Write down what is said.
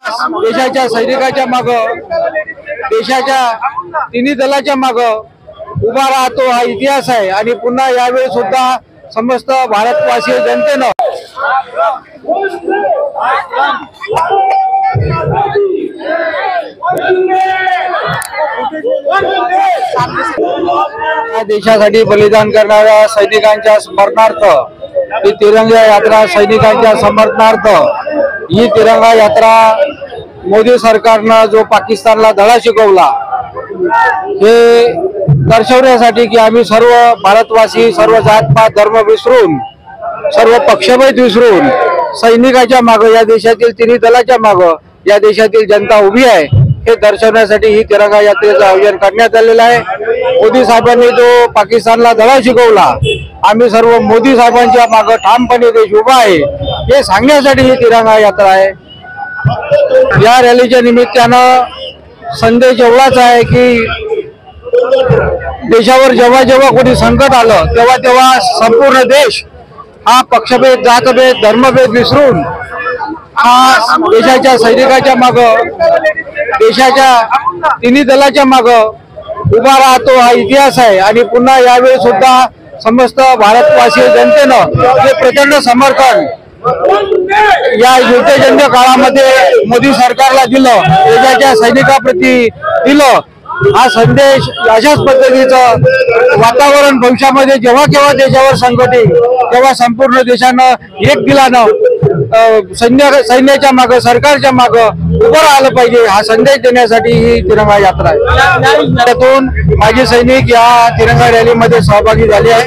देशाच्या सैनिकाच्या माग, देशाच्या तिन्ही दलाच्या माग उभा राहतो हा इतिहास आहे। आणि पुन्हा यावेळी सुद्धा समस्त भारतवासी जनतेनं देशासाठी बलिदान करणाऱ्या सैनिकांच्या स्मरणार्थ ही तिरंगा यात्रा, सैनिकांच्या समर्थनार्थ ही तिरंगा यात्रा मोदी सरकारनं जो पाकिस्तानला धडा शिकवला हे दर्शवण्यासाठी की आम्ही सर्व भारतवासी सर्व जातपात धर्म विसरून, सर्व पक्षभेद विसरून सैनिकाच्या मागे, या देशातील तिन्ही दलाच्या मागे या देशातील जनता उभी आहे हे दर्शवण्यासाठी ही तिरंगा यात्रेचं आयोजन करण्यात आलेलं आहे। मोदी साहेबांनी जो पाकिस्तानला धडा शिकवला, आम्ही सर्व मोदी साहेबांच्या मागे ठामपणे देश उभा आहे हे सांगण्यासाठी ही तिरंगा यात्रा आहे। या रॅलीच्या निमित्तानं संदेश एवढाच आहे की देशावर जेव्हा जेव्हा कोणी संकट आलं तेव्हा तेव्हा संपूर्ण देश हा पक्षभेद, जातभेद, धर्मभेद विसरून हा देशाच्या सैनिकाच्या माग, देशाच्या तिन्ही दलाच्या माग उभा राहतो हा इतिहास आहे। आणि पुन्हा यावेळी सुद्धा समस्त भारतवासी जनतेनं हे प्रचंड समर्थन या युद्धजन्य काळामध्ये मोदी सरकारला दिलं, देशाच्या सैनिकाप्रती दिलं। हा संदेश अशाच पद्धतीचं वातावरण भविष्यामध्ये जेव्हा केव्हा देशावर संकट येईल तेव्हा संपूर्ण देशानं एक दिलानं सैन्याच्या मागे, सरकारच्या मागे उभं राहिलं पाहिजे हा संदेश देण्यासाठी ही तिरंगा यात्रा आहे। त्यातून माजी सैनिक या तिरंगा रॅलीमध्ये सहभागी झाले आहेत।